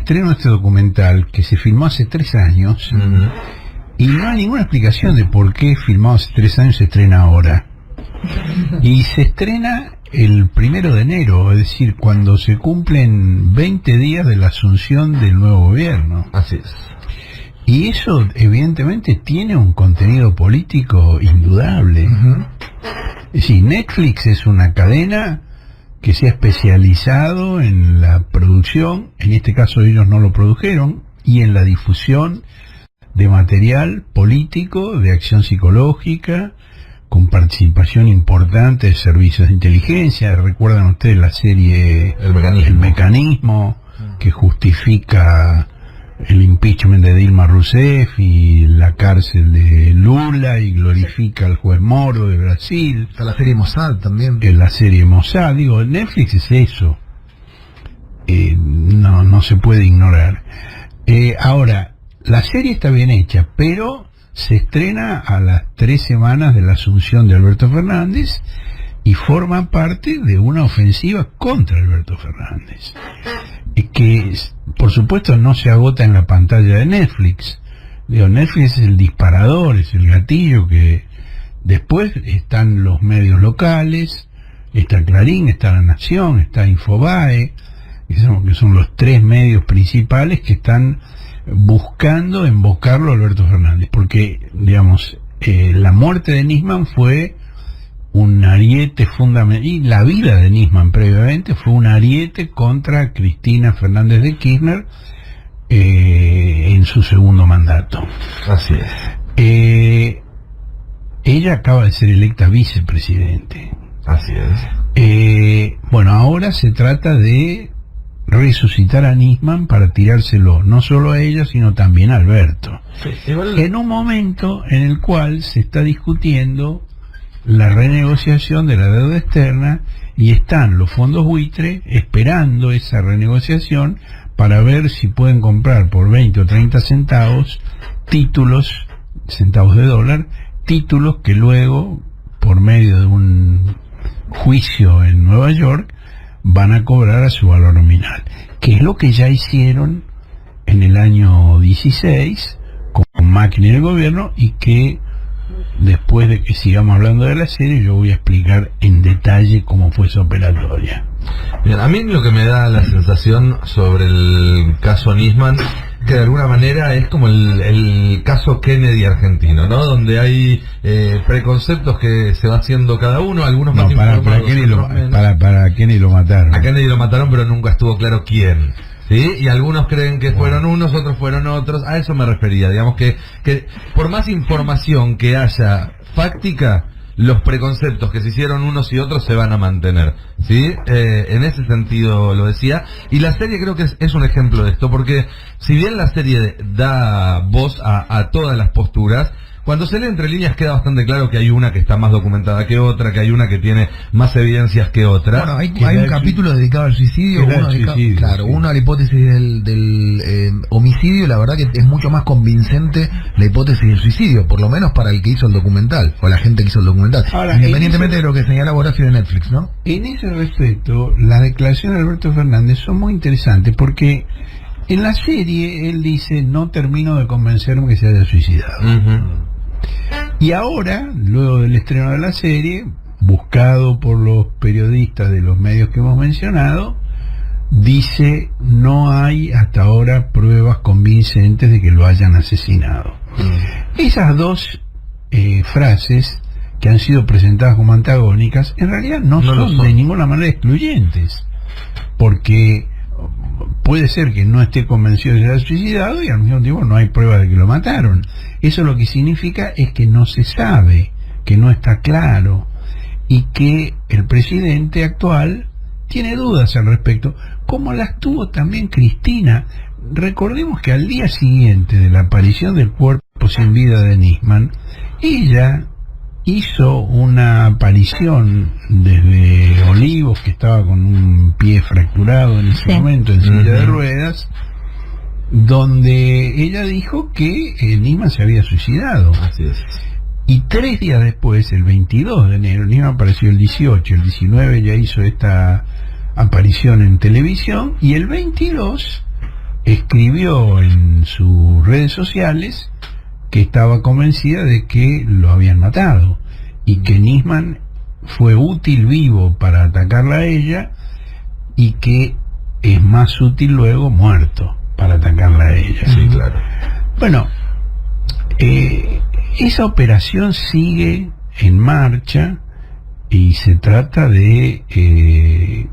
estreno de este documental que se filmó hace 3 años y no hay ninguna explicación de por qué filmado hace 3 años se estrena ahora. Y se estrena el 1 de enero, es decir, cuando se cumplen 20 días de la asunción del nuevo gobierno. Así es. Y eso evidentemente tiene un contenido político indudable. Es decir, Netflix es una cadena que se ha especializado en la producción, en este caso ellos no lo produjeron, y en la difusión de material político, de acción psicológica, con participación importante de servicios de inteligencia. Recuerdan ustedes la serie El Mecanismo, que justifica el impeachment de Dilma Rousseff y la cárcel de Lula y glorifica al juez Moro de Brasil. Está la serie Mossad también. La serie Mossad, digo, Netflix es eso. No se puede ignorar. Ahora, la serie está bien hecha, pero se estrena a las 3 semanas de la asunción de Alberto Fernández y forma parte de una ofensiva contra Alberto Fernández, que por supuesto no se agota en la pantalla de Netflix. Digo, Netflix es el disparador, es el gatillo, que después están los medios locales, está Clarín, está La Nación, está Infobae, que son los 3 medios principales que están buscando invocarlo a Alberto Fernández, porque digamos la muerte de Nisman fue un ariete fundamental, y la vida de Nisman previamente fue un ariete contra Cristina Fernández de Kirchner en su segundo mandato. Así es. Ella acaba de ser electa vicepresidente. Así es. Bueno, ahora se trata de resucitar a Nisman para tirárselo no solo a ella, sino también a Alberto. Sí, igual... En un momento en el cual se está discutiendo la renegociación de la deuda externa y están los fondos buitre esperando esa renegociación para ver si pueden comprar por 20 o 30 centavos títulos, centavos de dólar, títulos que luego, por medio de un juicio en Nueva York, van a cobrar a su valor nominal, que es lo que ya hicieron en el año 16 con Macri en el gobierno, y que después de que sigamos hablando de la serie yo voy a explicar en detalle cómo fue esa operatoria. Bien, a mí lo que me da la sensación sobre el caso Nisman, que de alguna manera es como el caso Kennedy argentino, ¿no? Donde hay preconceptos que se va haciendo cada uno, algunos más informados, para Kennedy lo mataron. A Kennedy lo mataron, pero nunca estuvo claro quién. ¿Sí? Y algunos creen que fueron unos, otros fueron otros. A eso me refería. Digamos que por más información que haya fáctica, los preconceptos que se hicieron unos y otros se van a mantener. ¿Sí? En ese sentido lo decía. Y la serie creo que es un ejemplo de esto, porque si bien la serie da voz a todas las posturas, cuando se lee entre líneas queda bastante claro que hay una que está más documentada que otra, que hay una que tiene más evidencias que otra. Bueno, hay un capítulo dedicado al suicidio, uno a la hipótesis del homicidio. La verdad que es mucho más convincente la hipótesis del suicidio, por lo menos para el que hizo el documental, o la gente que hizo el documental. Ahora, independientemente de lo que señala Horacio de Netflix, ¿no? En ese respecto, las declaraciones de Alberto Fernández son muy interesantes, porque en la serie él dice: no termino de convencerme que se haya suicidado. Y ahora, luego del estreno de la serie, buscado por los periodistas de los medios que hemos mencionado, dice: no hay hasta ahora pruebas convincentes de que lo hayan asesinado. Esas dos frases, que han sido presentadas como antagónicas, en realidad no son de ninguna manera excluyentes, porque puede ser que no esté convencido de que se haya suicidado y al mismo tiempo no hay pruebas de que lo mataron. Eso lo que significa es que no se sabe, que no está claro, y que el presidente actual tiene dudas al respecto, como las tuvo también Cristina. Recordemos que al día siguiente de la aparición del cuerpo sin vida de Nisman, ella hizo una aparición desde Olivos, que estaba con un pie fracturado en ese momento, en silla de ruedas, donde ella dijo que Nisman se había suicidado. Así es. Y 3 días después, el 22 de enero, Nisman apareció el 18, el 19 ya hizo esta aparición en televisión, y el 22 escribió en sus redes sociales que estaba convencida de que lo habían matado y que Nisman fue útil vivo para atacarla a ella y que es más útil luego muerto para atacarla a ella. Sí, claro. Bueno, esa operación sigue en marcha y se trata de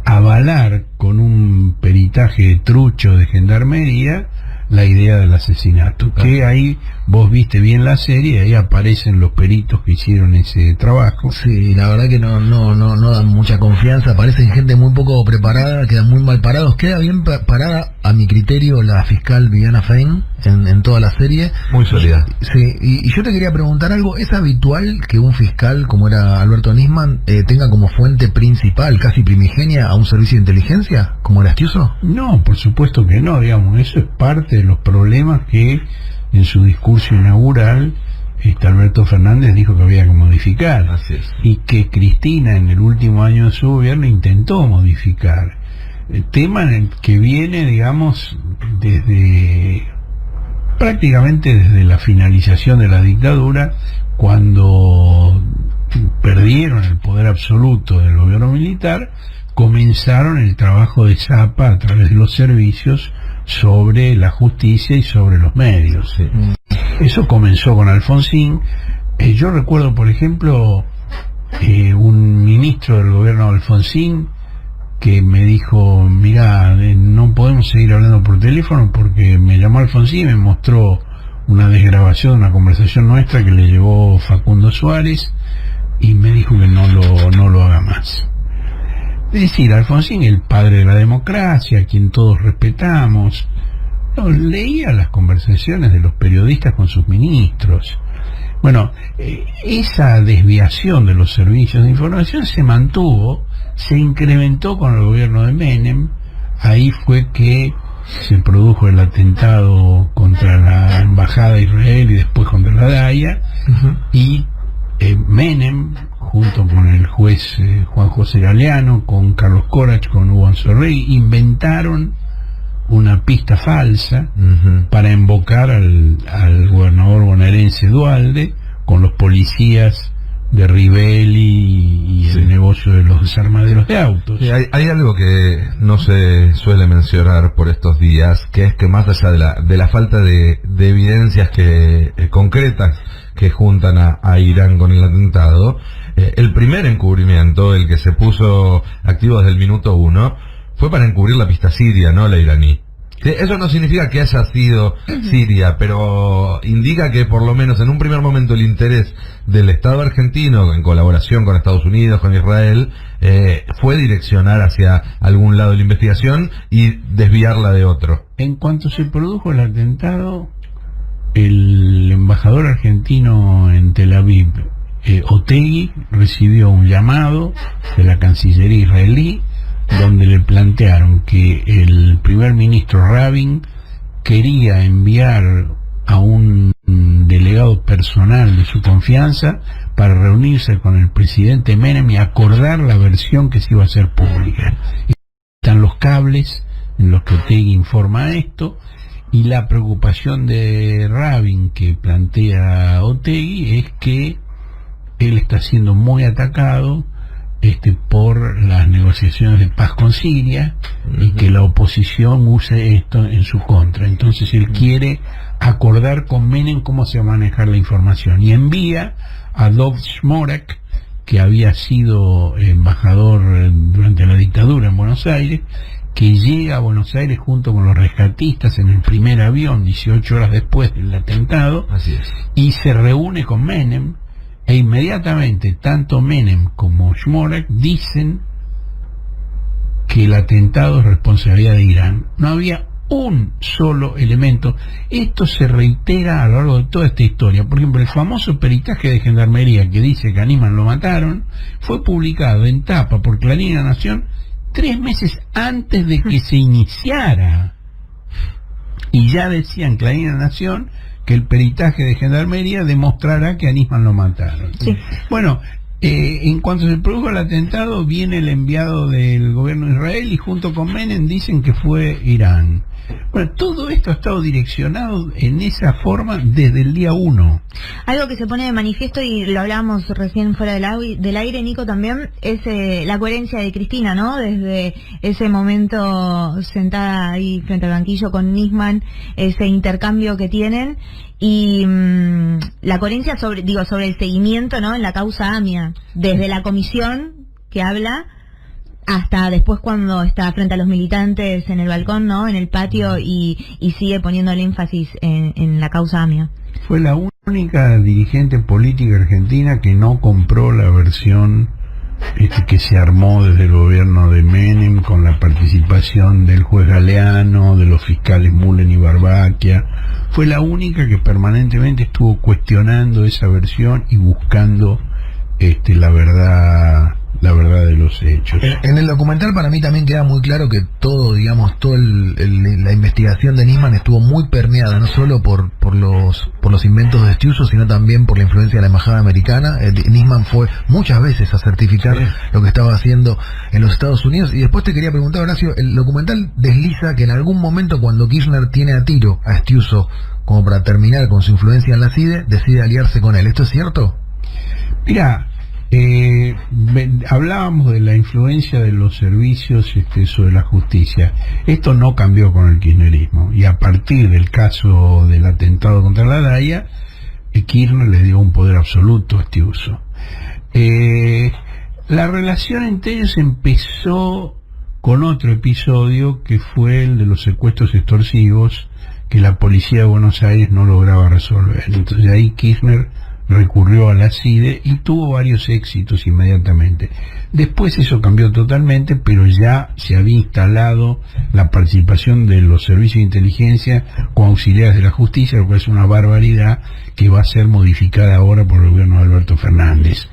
avalar con un peritaje trucho de gendarmería la idea del asesinato, que ahí vos viste bien la serie, ahí aparecen los peritos que hicieron ese trabajo. Sí, la verdad que no dan mucha confianza, aparecen gente muy poco preparada, quedan muy mal parados. Queda bien parada, a mi criterio, la fiscal Viviana Fein en toda la serie. Muy sólida. Sí, y yo te quería preguntar algo, ¿es habitual que un fiscal, como era Alberto Nisman, tenga como fuente principal, casi primigenia, a un servicio de inteligencia, como era Astiuso? No, por supuesto que no, digamos, eso es parte de los problemas que en su discurso inaugural Alberto Fernández dijo que había que modificar. Así es. Y que Cristina en el último año de su gobierno intentó modificar. El tema en el que viene, digamos, prácticamente desde la finalización de la dictadura, cuando perdieron el poder absoluto del gobierno militar, comenzaron el trabajo de Zapa a través de los servicios sobre la justicia y sobre los medios. Sí. Eso comenzó con Alfonsín. Yo recuerdo, por ejemplo, un ministro del gobierno de Alfonsín que me dijo: mira, no podemos seguir hablando por teléfono, porque me llamó Alfonsín y me mostró una desgrabación de una conversación nuestra que le llevó Facundo Suárez y me dijo que no lo haga más. Es decir, Alfonsín, el padre de la democracia, a quien todos respetamos, leía las conversaciones de los periodistas con sus ministros. Bueno, esa desviación de los servicios de información se mantuvo, se incrementó con el gobierno de Menem. Ahí fue que se produjo el atentado contra la embajada de Israel y después contra la DAIA. Y Menem, junto con el juez Juan José Galeano, con Carlos Corach, con Hugo Anzorregui, inventaron una pista falsa para invocar al gobernador bonaerense Duhalde con los policías de Rivelli y el negocio de los desarmaderos de autos. Sí, hay algo que no se suele mencionar por estos días, que es que más allá de la falta de evidencias concretas que juntan a Irán con el atentado, el primer encubrimiento, el que se puso activo desde el minuto 1, fue para encubrir la pista siria, no la iraní. Sí, eso no significa que haya sido Siria, pero indica que por lo menos en un primer momento el interés del Estado argentino, en colaboración con Estados Unidos, con Israel, fue direccionar hacia algún lado de la investigación y desviarla de otro. En cuanto se produjo el atentado, el embajador argentino en Tel Aviv, Otegi, recibió un llamado de la Cancillería israelí donde le plantearon que el primer ministro Rabin quería enviar a un delegado personal de su confianza para reunirse con el presidente Menem y acordar la versión que se iba a hacer pública. Están los cables en los que Otegi informa esto, y la preocupación de Rabin que plantea Otegi es que él está siendo muy atacado por las negociaciones de paz con Siria y que la oposición use esto en su contra. Entonces él quiere acordar con Menem cómo se va a manejar la información y envía a Dov Shmorak, que había sido embajador durante la dictadura en Buenos Aires, que llega a Buenos Aires junto con los rescatistas en el primer avión 18 horas después del atentado. Así es. Y se reúne con Menem. E inmediatamente tanto Menem como Shmorak dicen que el atentado es responsabilidad de Irán. No había un solo elemento. Esto se reitera a lo largo de toda esta historia. Por ejemplo, el famoso peritaje de gendarmería que dice que a Nisman lo mataron fue publicado en tapa por Clarín y La Nación 3 meses antes de que se iniciara. Y ya decían Clarín y La Nación que el peritaje de gendarmería demostrará que a Nisman lo mataron. Sí. Bueno, en cuanto se produjo el atentado, viene el enviado del gobierno de Israel y junto con Menem dicen que fue Irán. Bueno, todo esto ha estado direccionado en esa forma desde el día 1. Algo que se pone de manifiesto, y lo hablábamos recién fuera del aire, Nico, también, es la coherencia de Cristina, ¿no? Desde ese momento sentada ahí frente al banquillo con Nisman, ese intercambio que tienen, y la coherencia sobre el seguimiento, ¿no? En la causa AMIA, desde la comisión que habla hasta después cuando está frente a los militantes en el balcón, ¿no? En el patio, y sigue poniendo el énfasis en la causa AMIA. Fue la única dirigente política argentina que no compró la versión que se armó desde el gobierno de Menem, con la participación del juez Galeano, de los fiscales Mullen y Barbaquia. Fue la única que permanentemente estuvo cuestionando esa versión y buscando la verdad de los hechos. En el documental para mí también queda muy claro que todo, digamos, la investigación de Nisman estuvo muy permeada, no solo por los inventos de Stiuso, sino también por la influencia de la embajada americana. Nisman fue muchas veces a certificar lo que estaba haciendo en los Estados Unidos. Y después te quería preguntar, Horacio, el documental desliza que en algún momento, cuando Kirchner tiene a tiro a Stiuso como para terminar con su influencia en la CIDE, decide aliarse con él. ¿Esto es cierto? Mira, hablábamos de la influencia de los servicios sobre la justicia. Esto no cambió con el kirchnerismo, y a partir del caso del atentado contra la DAIA, Kirchner le dio un poder absoluto a Stiuso. La relación entre ellos empezó con otro episodio, que fue el de los secuestros extorsivos, que la policía de Buenos Aires no lograba resolver. Entonces ahí Kirchner recurrió a la CIDE y tuvo varios éxitos inmediatamente. Después eso cambió totalmente, pero ya se había instalado la participación de los servicios de inteligencia como auxiliares de la justicia, lo cual es una barbaridad que va a ser modificada ahora por el gobierno de Alberto Fernández.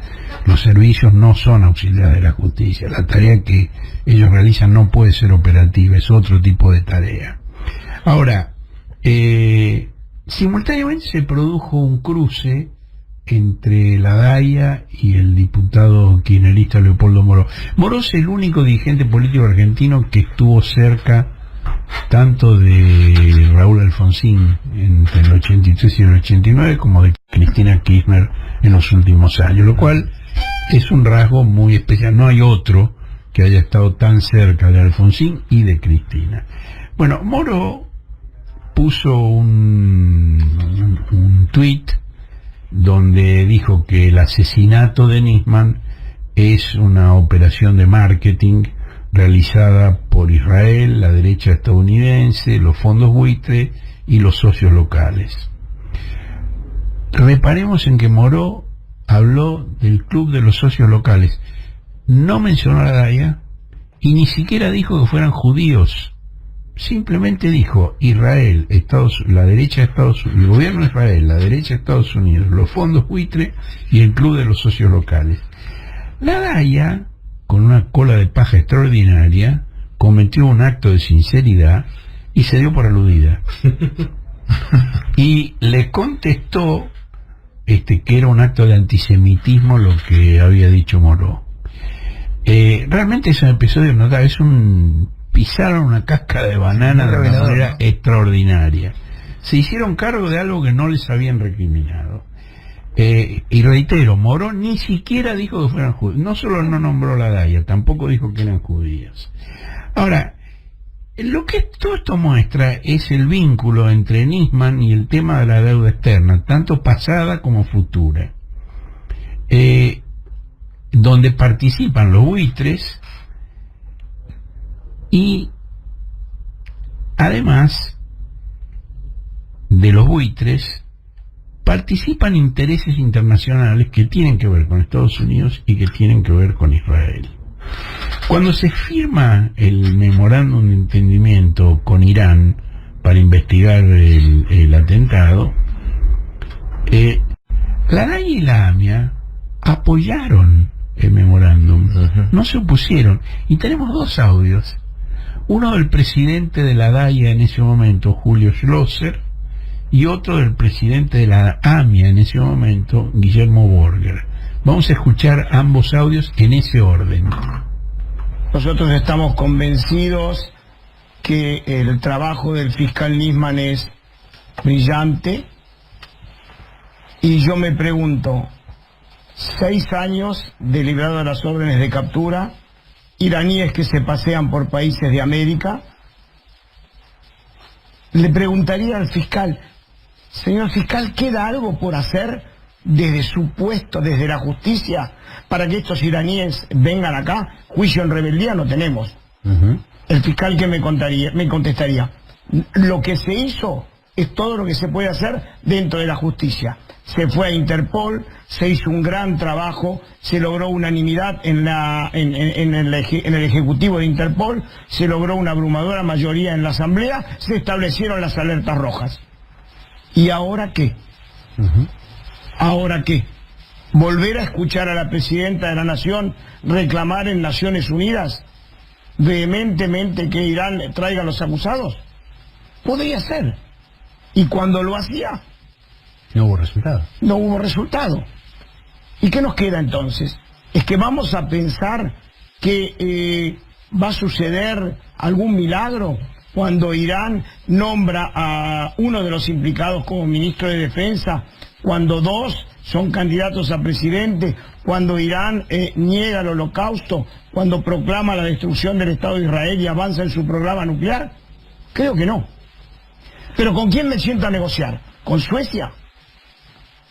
Los servicios no son auxiliares de la justicia, la tarea que ellos realizan no puede ser operativa, es otro tipo de tarea. Ahora, simultáneamente se produjo un cruce entre la DAIA y el diputado kirchnerista Leopoldo Moró. Moró es el único dirigente político argentino que estuvo cerca tanto de Raúl Alfonsín entre el 83 y el 89 como de Cristina Kirchner en los últimos años, lo cual es un rasgo muy especial. No hay otro que haya estado tan cerca de Alfonsín y de Cristina. Bueno, Moró puso un tuit donde dijo que el asesinato de Nisman es una operación de marketing realizada por Israel, la derecha estadounidense, los fondos buitre y los socios locales. Reparemos en que Moró habló del club de los socios locales, no mencionó a la DAIA y ni siquiera dijo que fueran judíos. Simplemente dijo Israel, la derecha de Estados Unidos, el gobierno de Israel, la derecha de Estados Unidos, los fondos buitre y el club de los socios locales. La DAIA, con una cola de paja extraordinaria, cometió un acto de sinceridad y se dio por aludida. Y le contestó que era un acto de antisemitismo lo que había dicho Moró. Realmente es un episodio notable, pisaron una cáscara de banana de una manera extraordinaria. Se hicieron cargo de algo que no les habían recriminado. Y reitero, Moró ni siquiera dijo que fueran judíos. No solo no nombró la DAIA, tampoco dijo que eran judíos. Ahora, lo que todo esto muestra es el vínculo entre Nisman y el tema de la deuda externa, tanto pasada como futura, donde participan los buitres. Y además de los buitres participan intereses internacionales que tienen que ver con Estados Unidos y que tienen que ver con Israel. Cuando se firma el memorándum de entendimiento con Irán para investigar el atentado, la DAIA y la AMIA apoyaron el memorándum, no se opusieron, y tenemos dos audios. Uno del presidente de la DAIA en ese momento, Julio Schlosser, y otro del presidente de la AMIA en ese momento, Guillermo Borger. Vamos a escuchar ambos audios en ese orden. Nosotros estamos convencidos que el trabajo del fiscal Nisman es brillante, y yo me pregunto, 6 años de librado de las órdenes de captura, iraníes que se pasean por países de América. Le preguntaría al fiscal, señor fiscal, ¿queda algo por hacer desde su puesto, desde la justicia, para que estos iraníes vengan acá? Juicio en rebeldía no tenemos. El fiscal que me contestaría, lo que se hizo es todo lo que se puede hacer dentro de la justicia. Se fue a Interpol, se hizo un gran trabajo, se logró unanimidad en el Ejecutivo de Interpol, se logró una abrumadora mayoría en la Asamblea, se establecieron las alertas rojas. ¿Y ahora qué? ¿Ahora qué? ¿Volver a escuchar a la Presidenta de la Nación reclamar en Naciones Unidas vehementemente que Irán traiga a los acusados? Podría ser. Y cuando lo hacía, no hubo resultado. No hubo resultado. ¿Y qué nos queda entonces? ¿Es que vamos a pensar que va a suceder algún milagro cuando Irán nombra a uno de los implicados como ministro de Defensa, cuando 2 son candidatos a presidente, cuando Irán niega el holocausto, cuando proclama la destrucción del Estado de Israel y avanza en su programa nuclear? Creo que no. ¿Pero con quién me siento a negociar? ¿Con Suecia?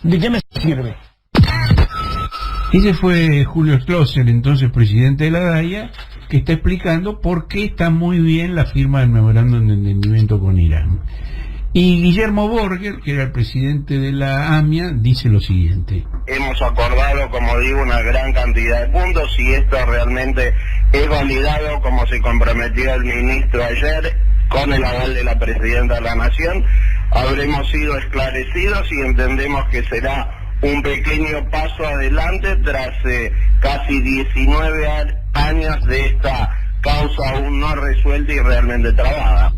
¿De qué me sirve? Ese fue Julio Schlosser, entonces presidente de la DAIA, que está explicando por qué está muy bien la firma del memorándum de entendimiento con Irán. Y Guillermo Borger, que era el presidente de la AMIA, dice lo siguiente. Hemos acordado, como digo, una gran cantidad de puntos, y esto realmente es validado como se comprometió el ministro ayer, con el aval de la Presidenta de la Nación. Habremos sido esclarecidos y entendemos que será un pequeño paso adelante tras casi 19 años de esta causa aún no resuelta y realmente trabada.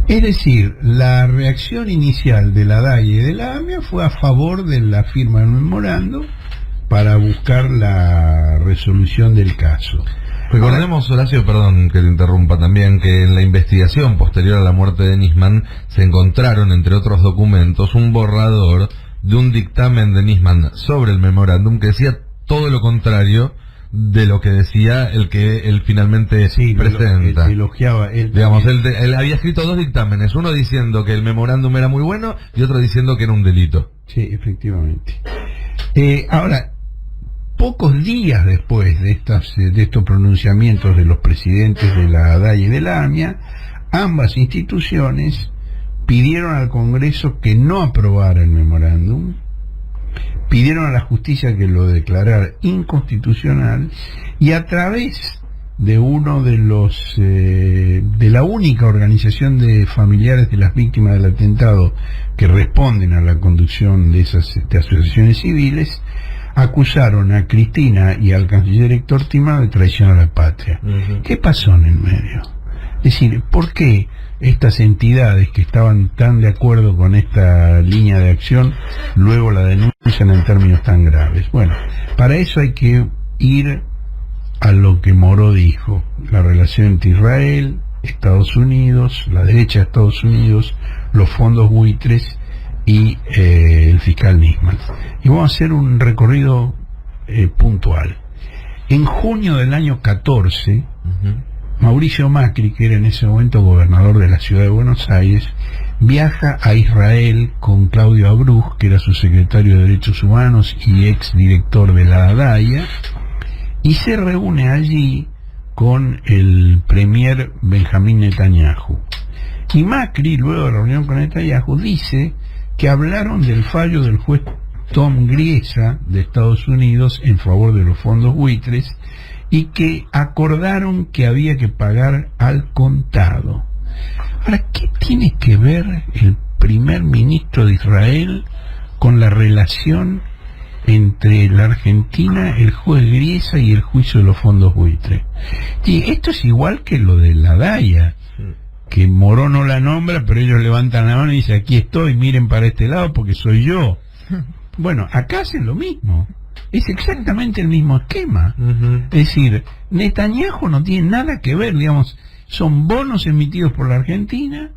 Es decir, la reacción inicial de la DAIA y de la AMIA fue a favor de la firma del memorando para buscar la resolución del caso. Recordemos, Horacio, perdón que te interrumpa también, que en la investigación posterior a la muerte de Nisman se encontraron, entre otros documentos, un borrador de un dictamen de Nisman sobre el memorándum que decía todo lo contrario de lo que decía el que él finalmente presenta. Elogiaba él. Digamos, él había escrito 2 dictámenes, uno diciendo que el memorándum era muy bueno y otro diciendo que era un delito. Sí, efectivamente. Ahora, pocos días después de estos pronunciamientos de los presidentes de la DAIA y de la AMIA, ambas instituciones pidieron al Congreso que no aprobara el memorándum, pidieron a la justicia que lo declarara inconstitucional, y a través de uno de los de la única organización de familiares de las víctimas del atentado que responden a la conducción de esas asociaciones civiles, acusaron a Cristina y al canciller Héctor Timado de traición a la patria. ¿Qué pasó en el medio? Es decir, ¿por qué estas entidades que estaban tan de acuerdo con esta línea de acción luego la denuncian en términos tan graves? Bueno, para eso hay que ir a lo que Moró dijo, la relación entre Israel, Estados Unidos, la derecha de Estados Unidos, los fondos buitres y el fiscal Nisman. Y vamos a hacer un recorrido puntual. En junio del año 14, Mauricio Macri, que era en ese momento gobernador de la ciudad de Buenos Aires, viaja a Israel con Claudio Abruz, que era su secretario de Derechos Humanos y ex director de la DAIA, y se reúne allí con el premier Benjamín Netanyahu. Y Macri, luego de la reunión con Netanyahu, dice que hablaron del fallo del juez Tom Griesa de Estados Unidos en favor de los fondos buitres y que acordaron que había que pagar al contado. Ahora, ¿qué tiene que ver el primer ministro de Israel con la relación entre la Argentina, el juez Griesa y el juicio de los fondos buitres? Y esto es igual que lo de la DAIA, que Moró no la nombra, pero ellos levantan la mano y dicen, aquí estoy, miren para este lado porque soy yo. Bueno, acá hacen lo mismo. Es exactamente el mismo esquema. Es decir, Netanyahu no tiene nada que ver, digamos. son bonos emitidos por la Argentina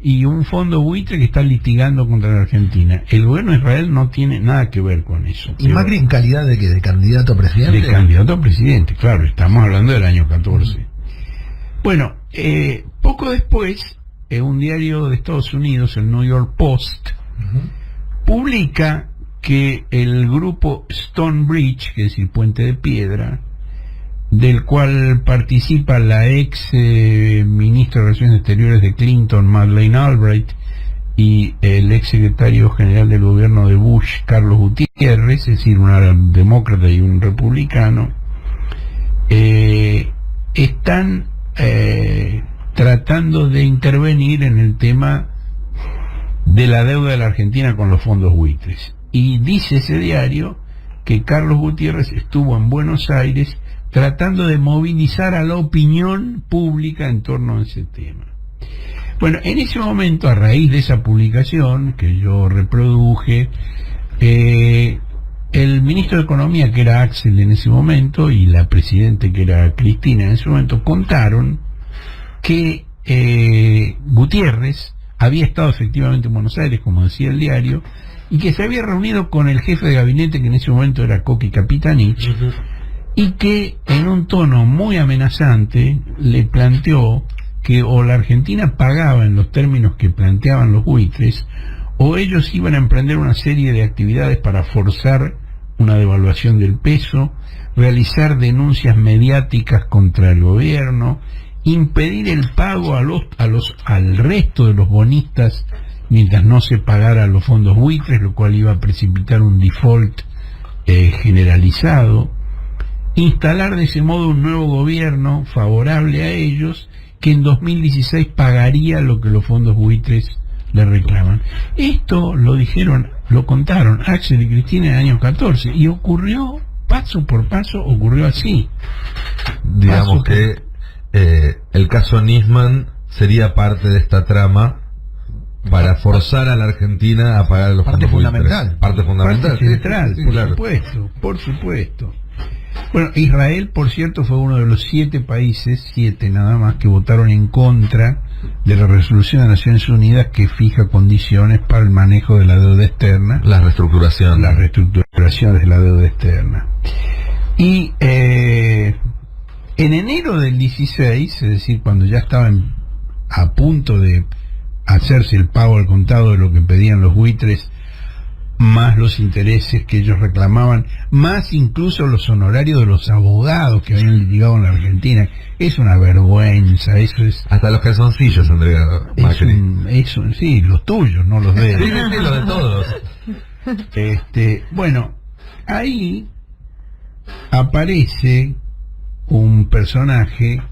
y un fondo buitre que está litigando contra la Argentina. El gobierno de Israel no tiene nada que ver con eso. ¿Y Macri en calidad de qué? ¿De candidato a presidente? De candidato a presidente, claro, estamos hablando del año 14. Bueno, poco después, un diario de Estados Unidos, el New York Post, publica que el grupo Stonebridge, que es el Puente de Piedra, del cual participa la ex ministra de Relaciones Exteriores de Clinton, Madeleine Albright, y el ex secretario general del gobierno de Bush, Carlos Gutiérrez, es decir, un demócrata y un republicano, están tratando de intervenir en el tema de la deuda de la Argentina con los fondos buitres. Y dice ese diario que Carlos Gutiérrez estuvo en Buenos Aires tratando de movilizar a la opinión pública en torno a ese tema. Bueno, en ese momento, a raíz de esa publicación que yo reproduje, el ministro de Economía, que era Axel en ese momento, y la presidenta, que era Cristina en ese momento, contaron que Gutiérrez había estado efectivamente en Buenos Aires, como decía el diario, y que se había reunido con el jefe de gabinete, que en ese momento era Coqui Capitanich, y que en un tono muy amenazante le planteó que o la Argentina pagaba en los términos que planteaban los buitres, o ellos iban a emprender una serie de actividades para forzar una devaluación del peso, realizar denuncias mediáticas contra el gobierno, impedir el pago al resto de los bonistas mientras no se pagara los fondos buitres, lo cual iba a precipitar un default generalizado, instalar de ese modo un nuevo gobierno favorable a ellos, que en 2016 pagaría lo que los fondos buitres le reclaman. Esto lo contaron Axel y Cristina en el año 14, y ocurrió paso por paso, ocurrió así. Digamos que el caso Nisman sería parte de esta trama para forzar a la Argentina a pagar los fondos buitres. Parte fundamental. Parte central, sí, por claro. supuesto, por supuesto. Bueno, Israel, por cierto, fue uno de los 7 países, 7 nada más, que votaron en contra de la resolución de Naciones Unidas que fija condiciones para el manejo de la deuda externa. La reestructuración. Las reestructuraciones de la deuda externa. Y en enero del 16, es decir, cuando ya estaban a punto de hacerse el pago al contado de lo que pedían los buitres, más los intereses que ellos reclamaban, más incluso los honorarios de los abogados que habían litigado en la Argentina. Es una vergüenza, eso es... Hasta los calzoncillos, Andrea Macri. Sí, los tuyos, no los de él. Sí, los de todos. Bueno, ahí aparece un personaje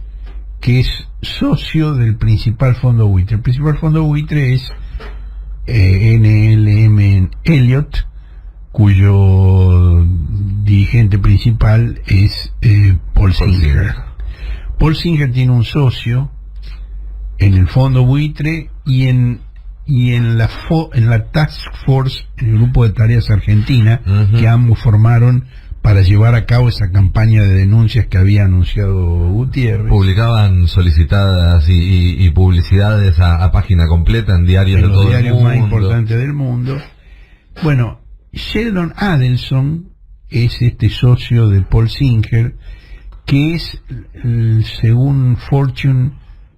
que es socio del principal fondo buitre. El principal fondo buitre es NLM Elliott, cuyo dirigente principal es Paul Singer. Paul Singer tiene un socio en el fondo buitre y en la Task Force, en el grupo de tareas argentina, que ambos formaron para llevar a cabo esa campaña de denuncias que había anunciado Gutiérrez. Publicaban solicitadas y publicidades a página completa en diarios de todo el mundo. Los diarios más importantes del mundo. Bueno, Sheldon Adelson es este socio de Paul Singer, que es, según Fortune,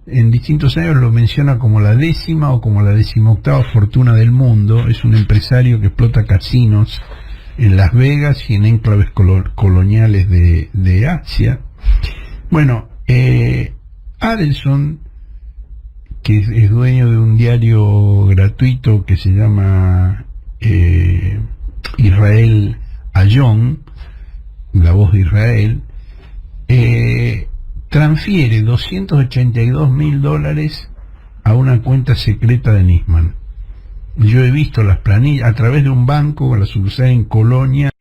en distintos años lo menciona como la 10ª o como la 18ª fortuna del mundo. Es un empresario que explota casinos en Las Vegas y en enclaves coloniales de Asia. Bueno, Adelson, que es dueño de un diario gratuito que se llama Israel Ayón, La Voz de Israel, transfiere $282.000 a una cuenta secreta de Nisman. Yo he visto las planillas a través de un banco, la sucursal en Colonia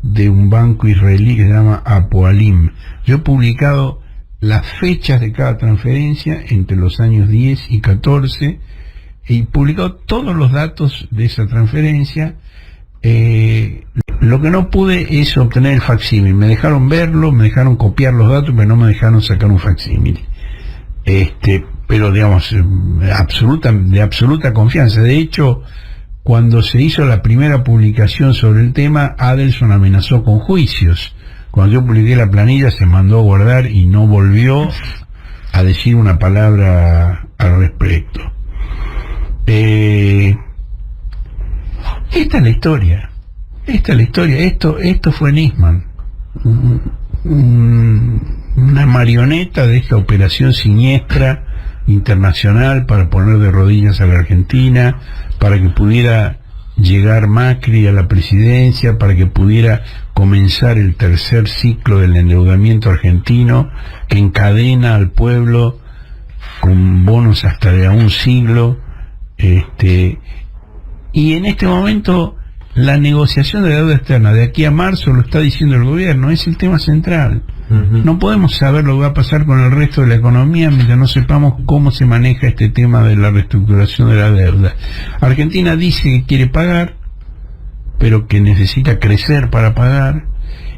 de un banco israelí que se llama Apoalim. Yo he publicado las fechas de cada transferencia entre los años 10 y 14 y publicado todos los datos de esa transferencia. Lo que no pude es obtener el facsímil. Me dejaron verlo, me dejaron copiar los datos, pero no me dejaron sacar un facsímil. pero digamos, de absoluta confianza. De hecho, cuando se hizo la primera publicación sobre el tema, Adelson amenazó con juicios. Cuando yo publiqué la planilla se mandó a guardar y no volvió a decir una palabra al respecto. Esta es la historia. Esto fue Nisman, una marioneta de esta operación siniestra internacional para poner de rodillas a la Argentina, para que pudiera llegar Macri a la presidencia, para que pudiera comenzar el tercer ciclo del endeudamiento argentino que encadena al pueblo con bonos hasta de a un siglo. Y en este momento la negociación de la deuda externa de aquí a marzo, lo está diciendo el gobierno, es el tema central. No podemos saber lo que va a pasar con el resto de la economía mientras no sepamos cómo se maneja este tema de la reestructuración de la deuda. Argentina dice que quiere pagar, pero que necesita crecer para pagar,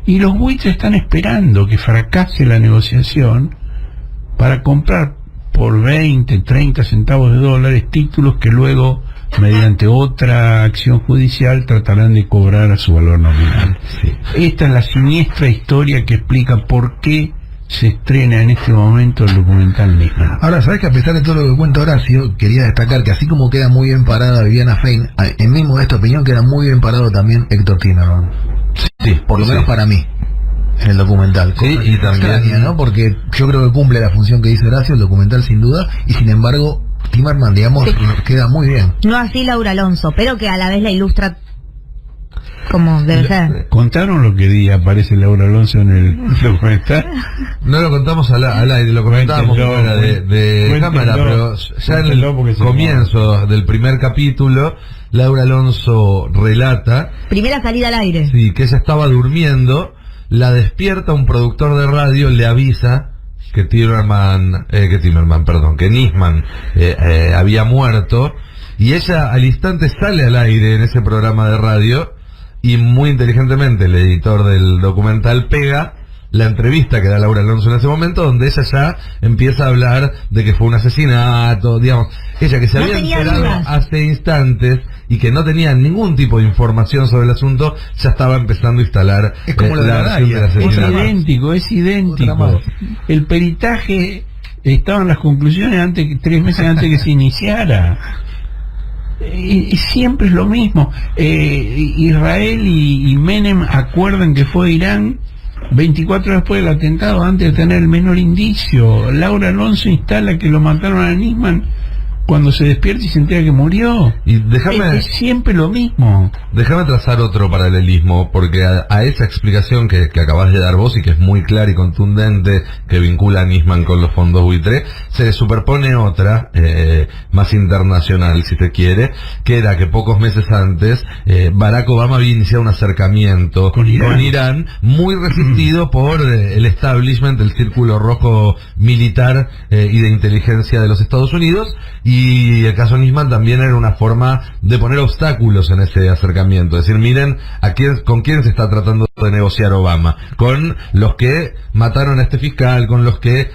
y los buitres están esperando que fracase la negociación para comprar por 20, 30 centavos de dólares títulos que luego, mediante otra acción judicial, tratarán de cobrar a su valor nominal. Esta es la siniestra historia que explica por qué se estrena en este momento el documental Nisman. Ahora, sabes que a pesar de todo lo que cuenta Horacio, quería destacar que así como queda muy bien parada Viviana Fein, en mi modesta opinión queda muy bien parado también Héctor Timerman. Sí, por lo menos para mí, en el documental. Sí, y también extraña, ¿no? Porque yo creo que cumple la función que dice Horacio, el documental sin duda, y sin embargo Timerman, digamos, queda muy bien. No así Laura Alonso, pero que a la vez la ilustra como debe ser. ¿Contaron lo que aparece Laura Alonso en el documental? No lo contamos al aire, lo comentábamos fuera de cámara, pero ya en el comienzo del primer capítulo, Laura Alonso relata... Primera salida al aire. Sí, que ella estaba durmiendo, la despierta un productor de radio, le avisa que Nisman había muerto, y ella al instante sale al aire en ese programa de radio, y muy inteligentemente el editor del documental pega la entrevista que da Laura Alonso en ese momento, donde ella ya empieza a hablar de que fue un asesinato, digamos, ella que se había enterado hace instantes y que no tenía ningún tipo de información sobre el asunto, ya estaba empezando a instalar la versión del asesinato. Es idéntico. El peritaje estaba en las conclusiones 3 meses antes que se iniciara. Y siempre es lo mismo. Israel y Menem acuerdan que fue Irán 24 horas después del atentado, antes de tener el menor indicio. Laura Alonso instala que lo mataron a Nisman cuando se despierta y se entera que murió. Y es siempre lo mismo. Déjame trazar otro paralelismo, porque a esa explicación que acabas de dar vos y que es muy clara y contundente, que vincula a Nisman con los fondos buitre, se superpone otra, más internacional si se quiere, que era que pocos meses antes Barack Obama había iniciado un acercamiento con Irán muy resistido por el establishment, el círculo rojo militar y de inteligencia de los Estados Unidos, y el caso Nisman también era una forma de poner obstáculos en ese acercamiento, decir, miren con quién se está tratando de negociar Obama, con los que mataron a este fiscal, con los que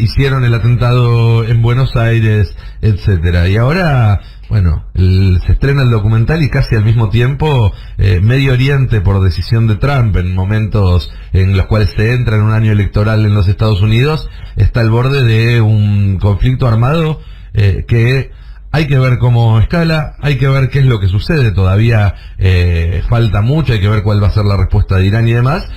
hicieron el atentado en Buenos Aires, etcétera. Y ahora, bueno, se estrena el documental y casi al mismo tiempo Medio Oriente, por decisión de Trump, en momentos en los cuales se entra en un año electoral en los Estados Unidos, está al borde de un conflicto armado que hay que ver cómo escala, hay que ver qué es lo que sucede, todavía falta mucho, hay que ver cuál va a ser la respuesta de Irán y demás,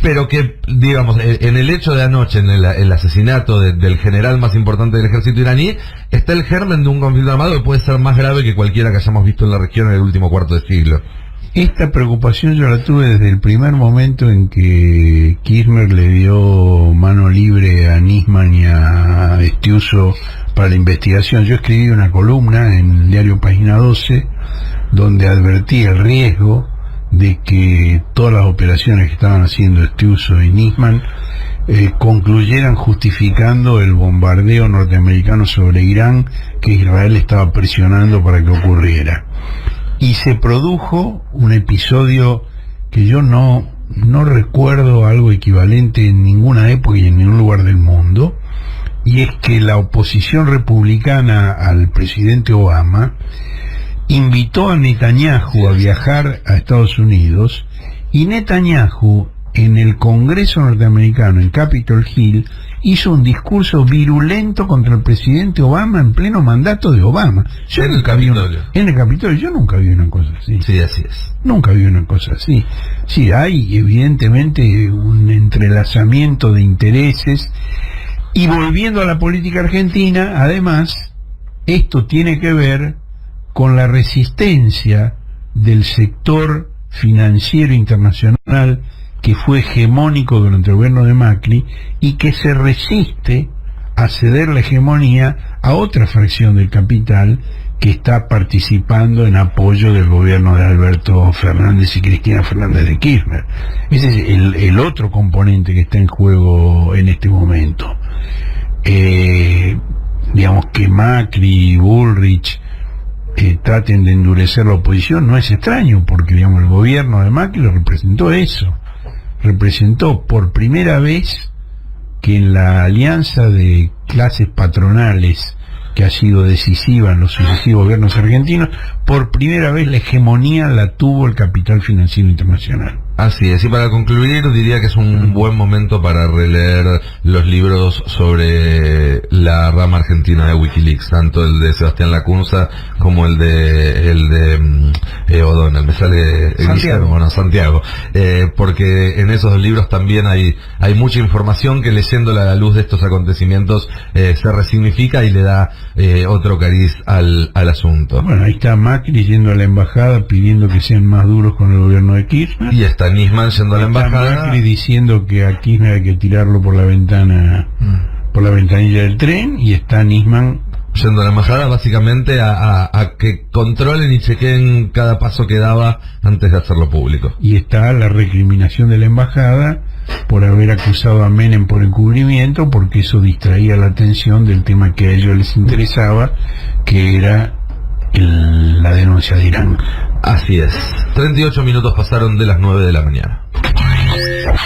pero que, digamos, en el hecho de anoche, en el asesinato del general más importante del ejército iraní, está el germen de un conflicto armado que puede ser más grave que cualquiera que hayamos visto en la región en el último cuarto de siglo. Esta preocupación yo la tuve desde el primer momento en que Kirchner le dio mano libre a Nisman y a Estiuso para la investigación. Yo escribí una columna en el diario Página 12 donde advertí el riesgo de que todas las operaciones que estaban haciendo Estiuso y Nisman concluyeran justificando el bombardeo norteamericano sobre Irán que Israel estaba presionando para que ocurriera. Y se produjo un episodio que yo no recuerdo algo equivalente en ninguna época y en ningún lugar del mundo, y es que la oposición republicana al presidente Obama invitó a Netanyahu a viajar a Estados Unidos, y Netanyahu en el Congreso norteamericano, en Capitol Hill, hizo un discurso virulento contra el presidente Obama en pleno mandato de Obama. En el Capitolio. En el Capitolio. Yo nunca vi una cosa así. Sí, así es. Nunca vi una cosa así. Sí, hay evidentemente un entrelazamiento de intereses. Y volviendo a la política argentina, además, esto tiene que ver con la resistencia del sector financiero internacional que fue hegemónico durante el gobierno de Macri y que se resiste a ceder la hegemonía a otra fracción del capital que está participando en apoyo del gobierno de Alberto Fernández y Cristina Fernández de Kirchner. Ese es el otro componente que está en juego en este momento. Digamos que Macri y Bullrich traten de endurecer la oposición no es extraño, porque digamos el gobierno de Macri representó eso. Representó por primera vez que en la alianza de clases patronales que ha sido decisiva en los sucesivos gobiernos argentinos, por primera vez la hegemonía la tuvo el capital financiero internacional. Así es, y para concluir diría que es un buen momento para releer los libros sobre la rama argentina de Wikileaks, tanto el de Sebastián Lacunza como el de O'Donnell, me sale Santiago, porque en esos libros también hay mucha información que leyéndola a la luz de estos acontecimientos se resignifica y le da otro cariz al asunto. Bueno, ahí está Macri yendo a la embajada pidiendo que sean más duros con el gobierno de Kirchner. Y está Nisman yendo a la embajada. Macri diciendo que a Kirchner hay que tirarlo por la ventana, por la ventanilla del tren, y está Nisman yendo a la embajada básicamente a que controlen y chequeen cada paso que daba antes de hacerlo público. Y está la recriminación de la embajada por haber acusado a Menem por encubrimiento, porque eso distraía la atención del tema que a ellos les interesaba, que era la denuncia de Irán. Así es. 38 minutos pasaron de las 9 de la mañana.